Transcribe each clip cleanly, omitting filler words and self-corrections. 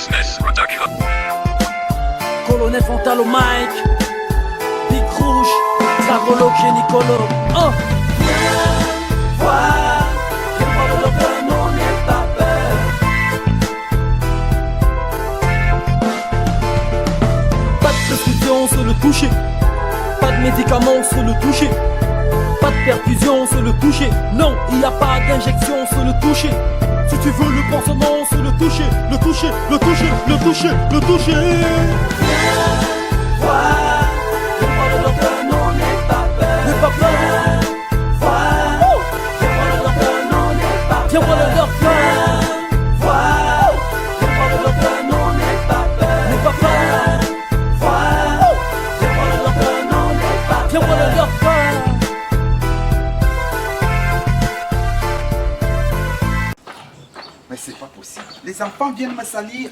Business Production. Colonel Fontal au mic, Big Rouge, Dragologue, Génicologue. Oh! Viens voir, viens voir le docteur, non, n'aie pas peur. Pas de prescription sur le toucher, pas de médicaments sur le toucher, pas de perfusion sur le toucher. Non, il n'y a pas d'injection sur le toucher. Si tu veux le pansement sur le toucher, le toucher, le toucher, le toucher, le toucher. Viens voir, viens voir le docteur, non, n'aie pas peur. N'aie pas peur. Viens voir, viens voir le docteur, non, n'aie pas peur. Viens voir le docteur. Voir, viens voir le docteur, non, n'aie pas peur. N'aie pas peur. Voir, viens voir le docteur, non, n'aie pas peur. Viens voir le docteur. Mais c'est pas possible. Les enfants viennent me salir.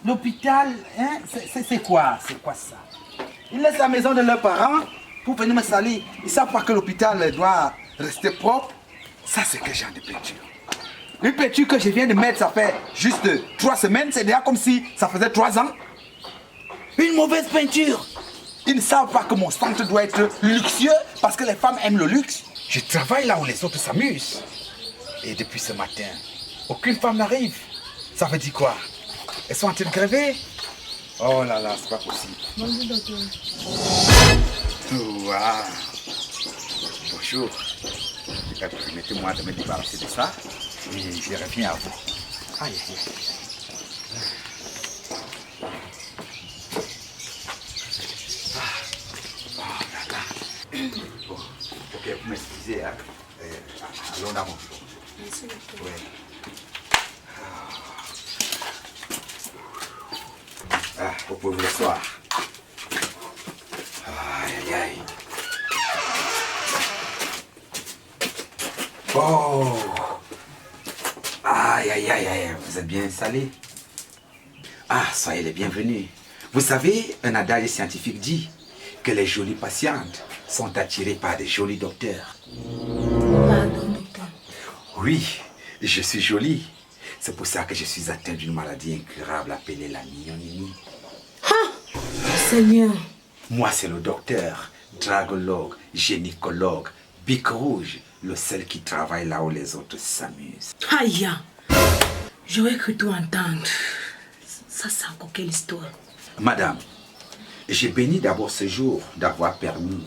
L'hôpital, hein, c'est quoi? C'est quoi ça? Ils laissent la maison de leurs parents pour venir me salir. Ils savent pas que l'hôpital doit rester propre. Ça, c'est quel genre de peinture? Une peinture que je viens de mettre, ça fait juste 3 semaines. C'est déjà comme si ça faisait 3 ans. Une mauvaise peinture. Ils ne savent pas que mon centre doit être luxueux parce que les femmes aiment le luxe. Je travaille là où les autres s'amusent. Et depuis ce matin, aucune femme n'arrive. Ça veut dire quoi? Elles sont en train de crever? Oh là là, c'est pas possible. Bonjour, docteur. Wow. Bonjour. Permettez-moi de me débarrasser de ça et je reviens à vous. Aïe, aïe, aïe. Oh là là. Bon, ok, vous m'excusez, hein. Allons dans mon bureau. Merci, docteur. Ouais. Ah, vous pouvez vous asseoir. Aïe, aïe, aïe. Oh! Aïe, aïe, aïe, aïe. Vous êtes bien installés? Ah, soyez les bienvenus. Vous savez, un adage scientifique dit que les jolies patientes sont attirées par des jolis docteurs. Pardon, docteur. Oui, je suis jolie. C'est pour ça que je suis atteint d'une maladie incurable appelée la mignonini. Seigneur. Moi, c'est le docteur, dragologue, gynécologue, Bic Rouge, le seul qui travaille là où les autres s'amusent. Aïe. J'aurais cru tout entendre. Ça, c'est encore quelle histoire? Madame, j'ai béni d'abord ce jour d'avoir permis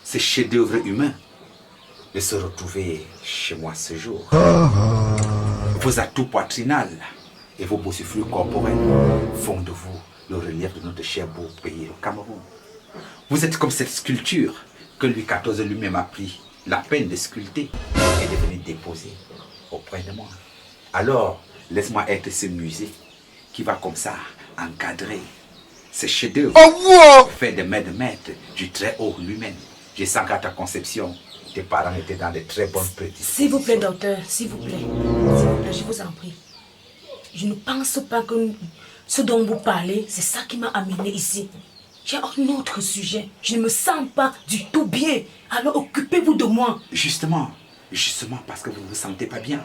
ce chef-d'œuvre humain de se retrouver chez moi ce jour. Vos atouts poitrinales et vos bossiflures corporels font de vous le relief de notre cher beau pays, le Cameroun. Vous êtes comme cette sculpture que Louis XIV lui-même a pris la peine de sculpter et de venir déposer auprès de moi. Alors, laisse-moi être ce musée qui va comme ça encadrer ce chef-d'œuvre fait de maître du très haut lui-même. Je sens qu'à ta conception, tes parents étaient dans de très bonnes prédispositions. S'il vous plaît, docteur, s'il vous plaît. S'il vous plaît, je vous en prie. Je ne pense pas que ce dont vous parlez, c'est ça qui m'a amené ici. J'ai un autre sujet. Je ne me sens pas du tout bien. Alors occupez-vous de moi. Justement parce que vous ne vous sentez pas bien,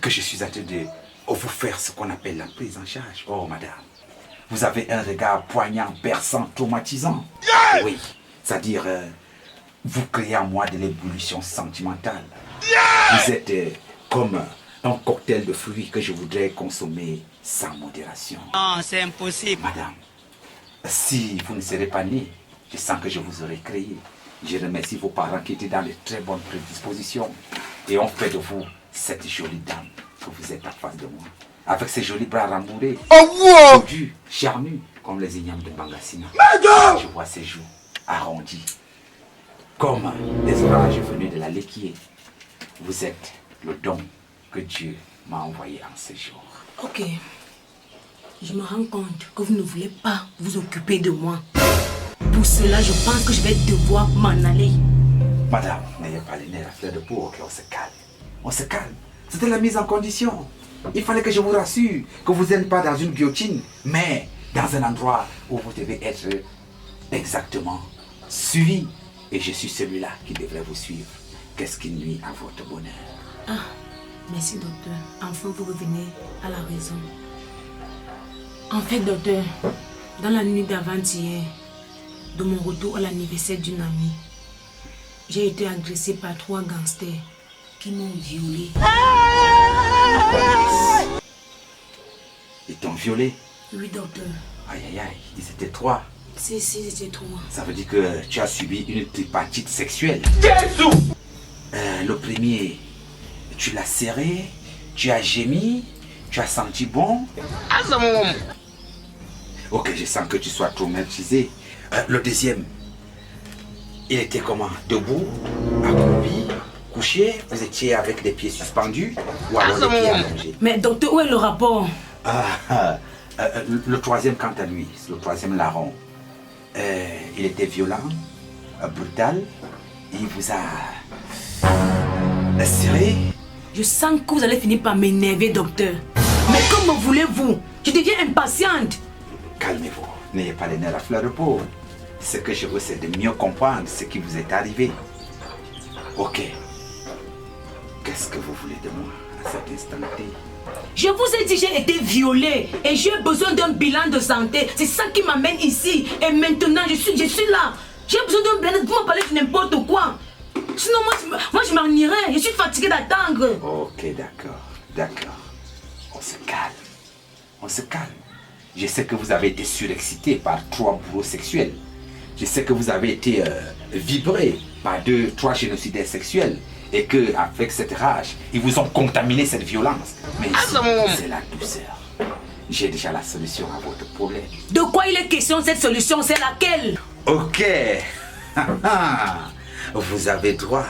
que je suis en train de vous faire ce qu'on appelle la prise en charge. Oh, madame, vous avez un regard poignant, perçant, traumatisant. Yeah! Oui, c'est-à-dire, vous créez en moi de l'ébullition sentimentale. Yeah! Vous êtes comme un cocktail de fruits que je voudrais consommer sans modération. Non, c'est impossible. Madame, si vous ne serez pas née, je sens que je vous aurais créé. Je remercie vos parents qui étaient dans de très bonnes prédispositions et ont fait de vous cette jolie dame que vous êtes en face de moi. Avec ces jolis bras rambourés, tordus, charnus, comme les ignames de Bangassina. Je vois ses joues arrondies, comme des oranges venus de la Léquier. Vous êtes le don que Dieu m'a envoyé en ce jour. Ok. Je me rends compte que vous ne voulez pas vous occuper de moi. Pour cela, je pense que je vais devoir m'en aller. Madame, n'ayez pas les nerfs à fleur de peau, ok, on se calme. On se calme. C'était la mise en condition. Il fallait que je vous rassure que vous n'êtes pas dans une guillotine, mais dans un endroit où vous devez être exactement suivi. Et je suis celui-là qui devrait vous suivre. Qu'est-ce qui nuit à votre bonheur? Ah, merci docteur. Enfin, vous revenez à la raison. En fait, docteur, dans la nuit d'avant-hier, de mon retour à l'anniversaire d'une amie, j'ai été agressée par 3 gangsters qui m'ont violée. Ils t'ont violé? Oui, docteur. Aïe, aïe, aïe, ils étaient 3. Si, c'était 3. Ça veut dire que tu as subi une tripartite sexuelle. Le premier, tu l'as serré, tu as gémi, tu as senti bon. Ok, je sens que tu sois traumatisé. Le deuxième, il était comment? Debout, accroupi, couché, vous étiez avec les pieds suspendus ou alors les pieds allongés? Mais docteur, où est le rapport? Le troisième, quant à lui, le troisième larron, il était violent, brutal, il vous a serré. Je sens que vous allez finir par m'énerver, docteur. Mais comment voulez-vous? Je deviens impatiente. Calmez-vous, n'ayez pas les nerfs à fleur de peau. Ce que je veux, c'est de mieux comprendre ce qui vous est arrivé. Ok. Qu'est-ce que vous voulez de moi à cet instant T? Je vous ai dit, j'ai été violée et j'ai besoin d'un bilan de santé. C'est ça qui m'amène ici. Et maintenant, je suis là. J'ai besoin d'un bilan. Vous me parlez de n'importe quoi. Sinon, moi je m'en irai. Je suis fatiguée d'attendre. Ok, d'accord. On se calme. Je sais que vous avez été surexcité par 3 bourreaux sexuels. Je sais que vous avez été vibré par 3 génocidaires sexuels. Et qu'avec cette rage, ils vous ont contaminé cette violence. Mais ici, c'est la douceur. J'ai déjà la solution à votre problème. De quoi il est question, cette solution? C'est laquelle? Ok. Vous avez droit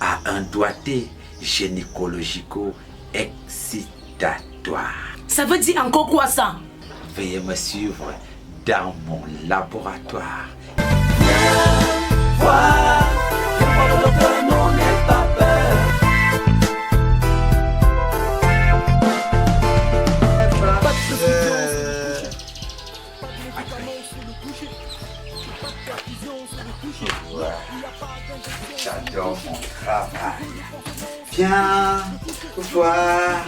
à un doigté gynécologico-excitatoire. Ça veut dire encore quoi ça? Veuillez me suivre dans mon laboratoire. J'adore mon travail. Viens voir.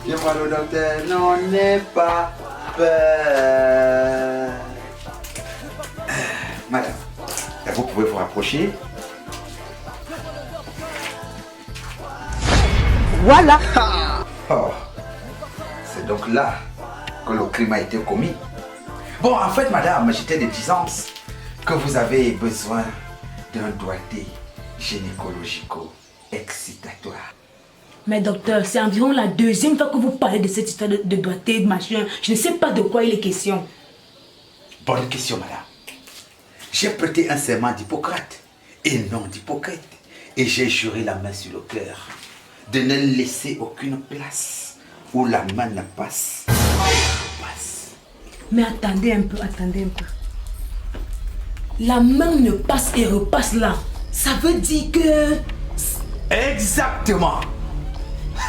Viens voir le docteur. Non, n'aie pas peur. Madame, vous pouvez vous rapprocher. Voilà. Oh, c'est donc là que le crime a été commis. Bon, en fait, madame, j'étais de disance que vous avez besoin d'un doigté gynécologico-excitatoire. Mais docteur, c'est environ la 2e fois que vous parlez de cette histoire de doigté, machin. Je ne sais pas de quoi il est question. Bonne question, madame. J'ai prêté un serment d'Hippocrate et non d'hypocrite. Et j'ai juré la main sur le cœur de ne laisser aucune place où la main ne passe. Mais attendez un peu. La main ne passe et repasse là. Ça veut dire que... Exactement.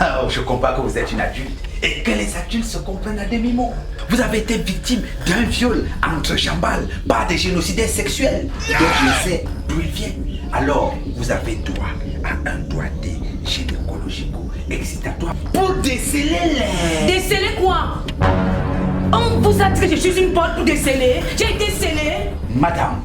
Oh, je comprends que vous êtes une adulte et que les adultes se comprennent à demi-mot. Vous avez été victime d'un viol entre jambales par des génocidaires sexuels dont je ne sais d'où ils viennent. Alors, vous avez droit à un doigté gynécologico-excitatoire pour déceler les... Déceler quoi? On vous a dit que je suis une porte pour déceler. J'ai été scellée. Madame,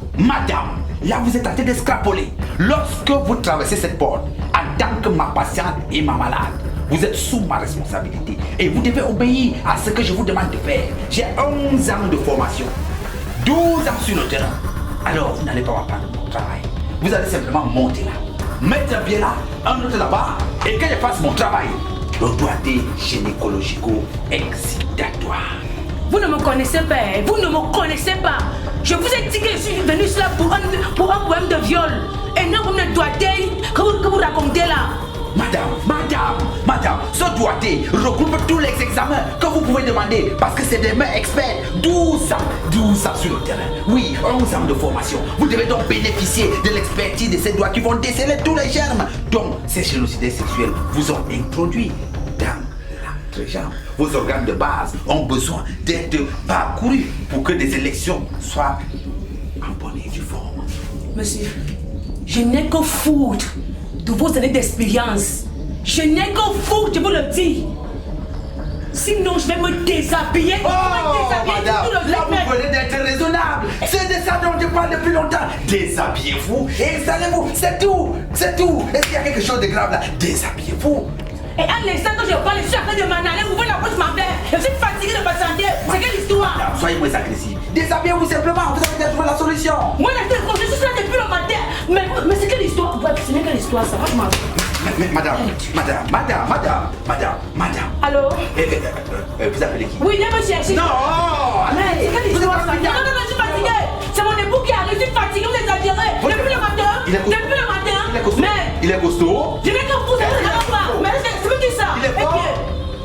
là vous êtes en train d'extrapoler. Lorsque vous traversez cette porte, en tant que ma patiente et ma malade, vous êtes sous ma responsabilité et vous devez obéir à ce que je vous demande de faire. J'ai 11 ans de formation, 12 ans sur le terrain. Alors vous n'allez pas m'apprendre mon travail. Vous allez simplement monter là, mettre un pied là, un autre là-bas, et que je fasse mon travail. Le doigté gynécologico-excitatoire. Vous ne me connaissez pas, vous ne me connaissez pas. Je vous ai dit que je suis venu là pour un problème de viol. Et non pour une doigté que vous racontez là. Madame, ce doigté regroupe tous les examens que vous pouvez demander parce que c'est des mains experts. 12 ans sur le terrain. Oui, 11 ans de formation. Vous devez donc bénéficier de l'expertise de ces doigts qui vont déceler tous les germes. Donc, ces génocidaires sexuels vous ont introduit dans l'entrejambe. Vos organes de base ont besoin d'être parcourus pour que des élections soient en bonne et due forme. Monsieur, je n'ai que foutre de vos années d'expérience. Je n'ai que foutre, je vous le dis. Sinon, je vais me déshabiller. Oh, Tout madame, le là week-end. vous venez d'être raisonnable. C'est de ça dont je parle depuis longtemps. Déshabillez-vous et installez-vous. C'est tout. C'est tout. Est-ce qu'il y a quelque chose de grave là? Déshabillez-vous. Et à l'instant que je parle, je suis en train de m'en aller. Vous voyez la bouche m'en fait. Je suis fatiguée de patienter. C'est quelle histoire? Madame, soyez moins agressif. Déshabillez-vous simplement. Vous avez déjà trouvé la solution. Moi, je suis là depuis le matin. Mais c'est quelle histoire? Ouais, c'est quelle histoire ça? Franchement. Mais madame. Allô? Vous appelez qui? Oui, viens me chercher. Non. Mais c'est quelle histoire ça? Non, je suis fatiguée. C'est mon époux qui arrive. Je suis fatiguée, vous exagérez. Depuis le matin. Depuis le matin. Il est costaud. Je vais que vous alors pas. Mais c'est qui ça? Il est fort.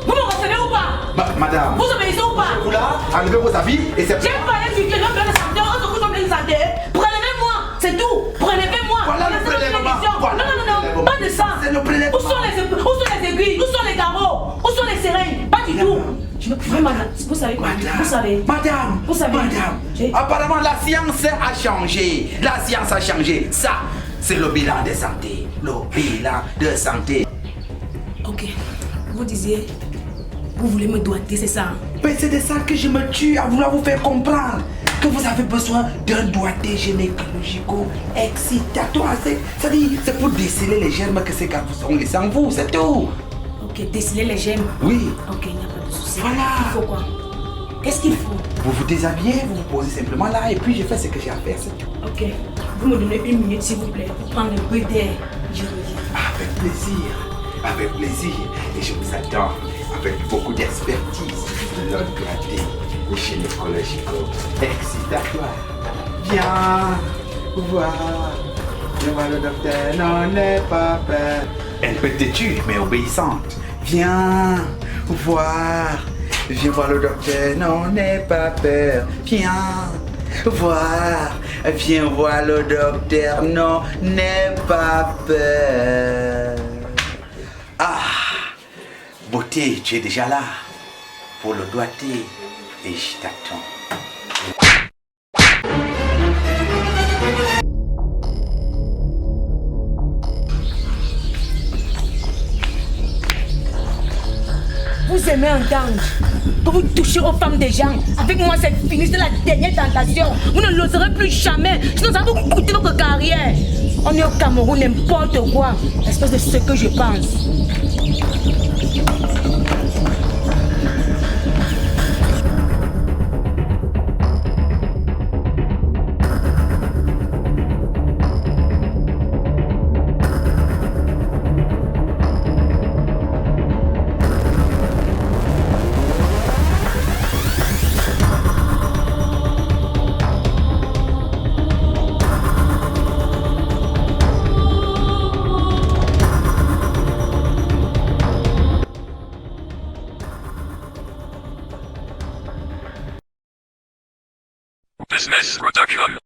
Vous me recevez ou pas? Madame. Vous obéissez ou pas? Vous là, enlevez vos habits et c'est... J'ai parlé du que l'homme de la santé, on se couche en pleine santé. Prenez-moi, c'est tout. Prenez-moi. Voilà le prélèvement. Voilà Non, pas de ça. C'est le prélèvement. Où sont les aiguilles? Où sont les carreaux? Où sont les seringues? Pas du tout. Vraiment, vous savez quoi? Vous savez. Madame, Vous savez. apparemment la science a changé. La science a changé. Ça, c'est le bilan de santé. Le bilan de santé. Ok. Vous disiez, vous voulez me doigter, c'est ça? Mais c'est de ça que je me tue à vouloir vous faire comprendre que vous avez besoin d'un doigté gynécologico-excitatoire. C'est-à-dire, c'est pour déceler les germes que ces gars vous ont laissés en vous, c'est tout. Ok, déceler les gemmes. Oui. Ok, il n'y a pas de souci. Voilà. Il faut quoi? Qu'est-ce qu'il faut? Vous vous déshabillez, vous vous posez simplement là et puis je fais ce que j'ai à faire, c'est tout. Ok. Vous me donnez 1 minute, s'il vous plaît, pour prendre un peu d'air. Je reviens. Avec plaisir, avec plaisir. Et je vous attends avec beaucoup d'expertise. Le doigté gynécologico-excitatoire. Viens voir le docteur, n'en aie pas peur. Elle peut être têtue, mais obéissante. Viens voir le docteur, n'en aie pas peur. Viens voir le docteur, non, n'aie pas peur. Ah, beauté, tu es déjà là pour le doigté et je t'attends. Vous aimez entendre que vous touchez aux femmes des gens. Avec moi, c'est fini, c'est la dernière tentation. Vous ne l'oserez plus jamais. Sinon, ça va vous coûter votre carrière. On est au Cameroun, n'importe quoi. Espèce de ce que je pense. Business Production.